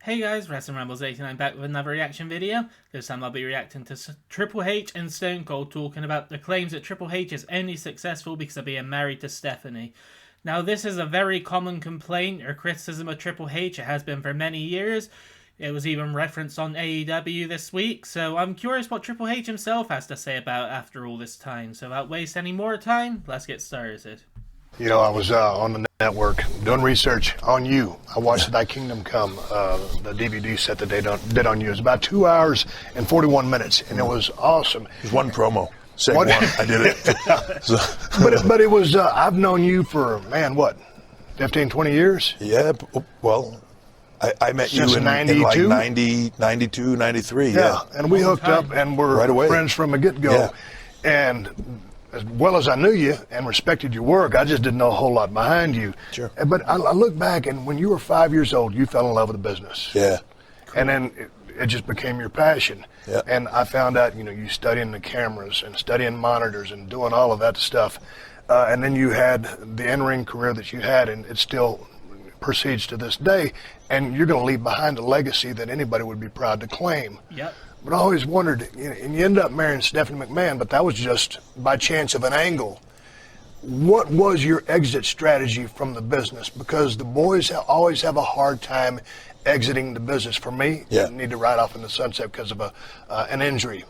Hey guys, Wrestling Rambles 89 back with another reaction video. This time I'll be reacting to Triple H and Stone Cold talking about the claims that Triple H is only successful because of being married to Stephanie. Now this is a very common complaint or criticism of Triple H. It has been for many years. It was even referenced on AEW this week, so I'm curious what Triple H himself has to say about it after all this time. So without wasting any more time, let's get started. You know, I was on the network doing research on you. I watched Thy Kingdom Come, the DVD set that they did on you. It was about 2 hours and 41 minutes, and it was awesome. It was one promo. One. I did it. but it was, I've known you for, man, what, 15, 20 years? Yeah, well, I met Since you in like 90, 92, 93. Yeah, and we hooked up and were right away. Friends from the get-go. Yeah. And as well as I knew you and respected your work, I just didn't know a whole lot behind you. Sure. But I look back, and when you were 5 years old, you fell in love with the business. Yeah. And then it just became your passion. Yeah. And I found out, you know, you studying the cameras and studying monitors and doing all of that stuff. And then you had the in-ring career that you had, and it still proceeds to this day. And you're going to leave behind a legacy that anybody would be proud to claim. Yep. But I always wondered, and you ended up marrying Stephanie McMahon, but that was just by chance of an angle. What was your exit strategy from the business? Because the boys always have a hard time exiting the business. For me, yeah. I need to ride off in the sunset because of an injury.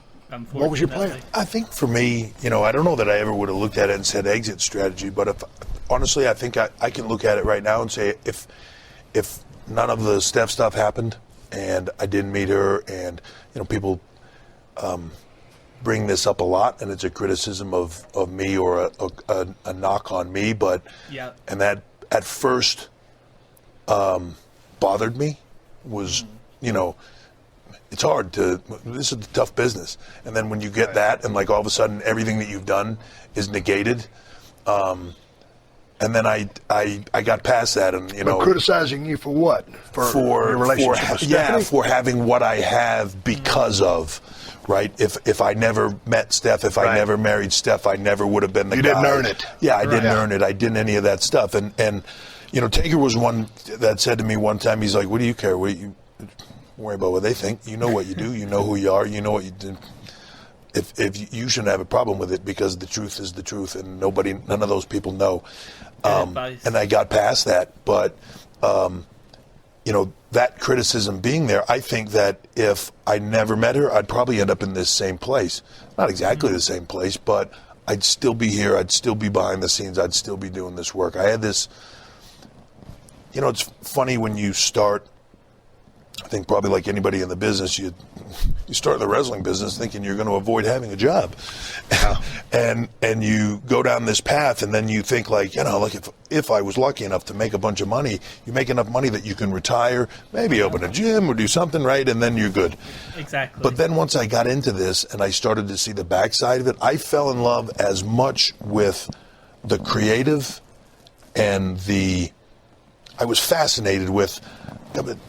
What was your plan? I think for me, you know, I don't know that I ever would have looked at it and said exit strategy, but honestly, I think I can look at it right now and say if none of the Steph stuff happened and I didn't meet her, and you know, people bring this up a lot, and it's a criticism of me or a knock on me, but yeah. And that at first bothered me was, you know, it's hard to, this is a tough business, and then when you get that and like all of a sudden everything that you've done is negated, and then I got past that, and you know, criticizing you for what? For your relationship with Stephanie? Yeah, for having what I have because of, right? If I never met Steph, if I never married Steph, I never would have been the guy. You didn't earn it. Yeah, I didn't earn it. I didn't any of that stuff. And you know, Taker was one that said to me one time, he's like, "What do you care? What do you worry about what they think? You know what you do. You know who you are. You know what you do." If you shouldn't have a problem with it, because the truth is the truth, and none of those people know. And I got past that, but you know, that criticism being there, I think that if I never met her, I'd probably end up in this same place. Not exactly the same place, but I'd still be here. I'd still be behind the scenes. I'd still be doing this work. I had this, you know, it's funny when you start. I think probably like anybody in the business, you start in the wrestling business thinking you're going to avoid having a job, and you go down this path, and then you think like, you know, like if I was lucky enough to make a bunch of money, you make enough money that you can retire, maybe open a gym or do something, right, and then you're good. Exactly. But then once I got into this and I started to see the backside of it, I fell in love as much with the creative and I was fascinated with.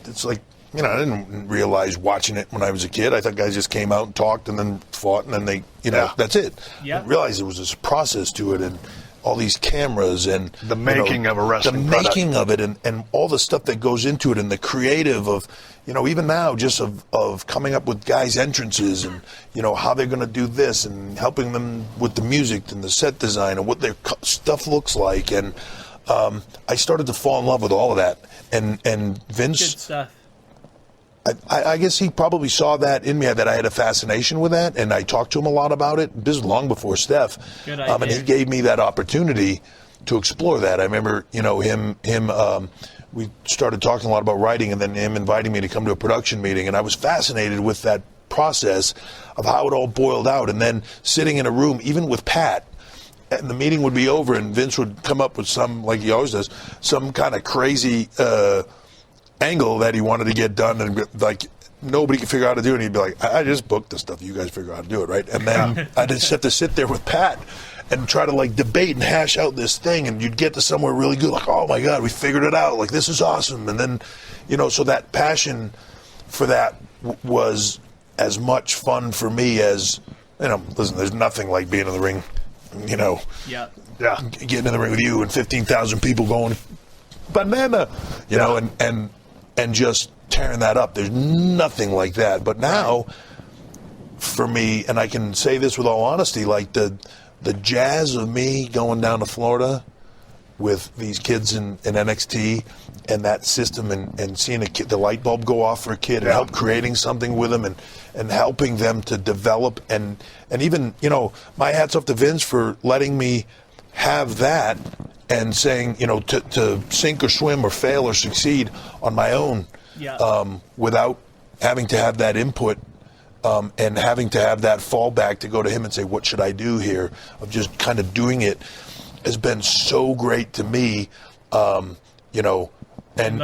It's like, you know, I didn't realize watching it when I was a kid. I thought guys just came out and talked and then fought and then they, you know, that's it. Yeah. I didn't realize there was this process to it, and all these cameras and the making of a wrestling product. Making of it, and all the stuff that goes into it, and the creative of, you know, even now just of coming up with guys' entrances and, you know, how they're going to do this and helping them with the music and the set design and what their stuff looks like. And I started to fall in love with all of that. And Vince. Good stuff. I guess he probably saw that in me, that I had a fascination with that, and I talked to him a lot about it. This is long before Steph. Good idea. And he gave me that opportunity to explore that. I remember, you know, him. We started talking a lot about writing, and then him inviting me to come to a production meeting, and I was fascinated with that process of how it all boiled out. And then sitting in a room, even with Pat, and the meeting would be over, and Vince would come up with some, like he always does, some kind of crazy angle that he wanted to get done, and like nobody could figure out how to do it, and he'd be like, I just booked the stuff, you guys figure out how to do it, right? And then I just have to sit there with Pat and try to like debate and hash out this thing, and you'd get to somewhere really good, like, oh my God, we figured it out, like this is awesome. And then, you know, so that passion for that was as much fun for me as, you know, listen, there's nothing like being in the ring, you know, getting in the ring with you and 15,000 people going banana, you know, and just tearing that up. There's nothing like that. But now, for me, and I can say this with all honesty, like the jazz of me going down to Florida with these kids in NXT and that system, and seeing the light bulb go off for a kid, and help creating something with them, and helping them to develop, and even, you know, my hat's off to Vince for letting me have that, and saying, you know, to sink or swim or fail or succeed on my own, without having to have that input, and having to have that fallback to go to him and say, what should I do here, of just kind of doing it, has been so great to me, you know, and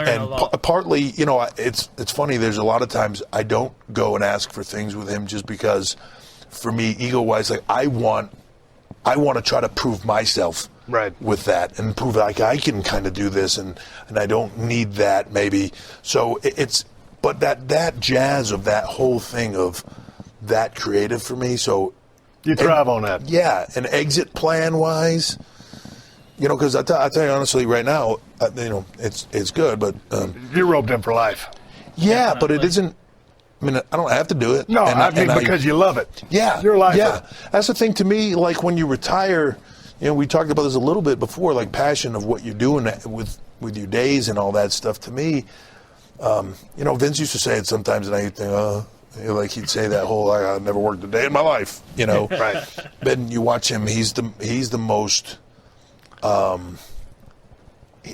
partly, you know, it's funny. There's a lot of times I don't go and ask for things with him, just because, for me, ego-wise, like I want to try to prove myself with that, and prove like I can kind of do this, and I don't need that maybe. So but that jazz of that whole thing of that creative for me. So you thrive on that. Yeah, and exit plan wise. You know, because I tell you honestly, right now, you know, it's good, but you're roped in for life. Yeah, but it isn't. I mean, I don't have to do it. No, I mean because you love it. Yeah, your life. Yeah, that's the thing to me. Like when you retire, you know, we talked about this a little bit before. Like passion of what you're doing with your days and all that stuff. To me, you know, Vince used to say it sometimes, and I think, you know, like he'd say that whole, "I never worked a day in my life," you know. Right. Then you watch him; he's the most.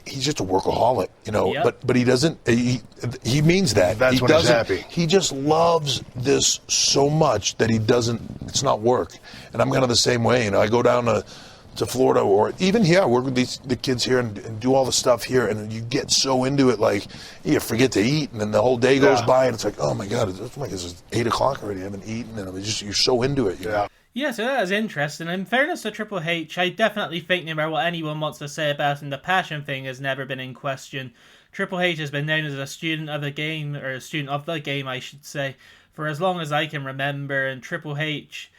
He's just a workaholic, you know. Yep. But he doesn't. He means that. That's when he's happy. He just loves this so much that he doesn't. It's not work. And I'm kind of the same way. You know, I go down to Florida, or even here, I work with the kids here and do all the stuff here, and you get so into it, like you forget to eat, and then the whole day goes by, and it's like, oh my God, it's 8 o'clock already. I haven't eaten, and you're so into it. You know? Yeah, so that is interesting. In fairness to Triple H, I definitely think no matter what anyone wants to say about him, the passion thing has never been in question. Triple H has been known as a student of the game, or a student of the game, I should say, for as long as I can remember. And Triple H,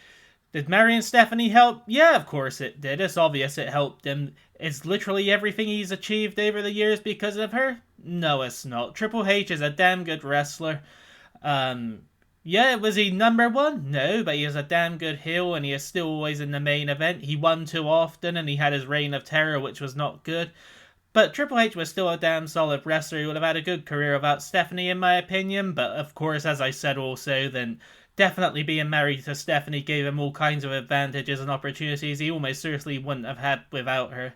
did marrying Stephanie help? Yeah, of course it did. It's obvious it helped him. Is literally everything he's achieved over the years because of her? No, it's not. Triple H is a damn good wrestler. Yeah, was he number one? No, but he is a damn good heel, and he is still always in the main event. He won too often, and he had his reign of terror, which was not good. But Triple H was still a damn solid wrestler. He would have had a good career without Stephanie, in my opinion. But of course, as I said also, then definitely being married to Stephanie gave him all kinds of advantages and opportunities he almost certainly wouldn't have had without her.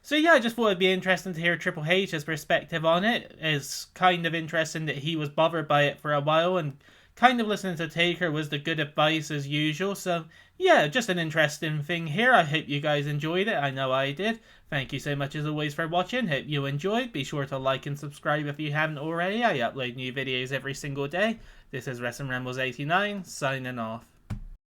So yeah, I just thought it'd be interesting to hear Triple H's perspective on it. It's kind of interesting that he was bothered by it for a while, and kind of listening to Taker was the good advice as usual. So yeah, just an interesting thing here. I hope you guys enjoyed it. I know I did. Thank you so much as always for watching. Hope you enjoyed. Be sure to like and subscribe if you haven't already. I upload new videos every single day. This is Wrestling Rambles 89, signing off.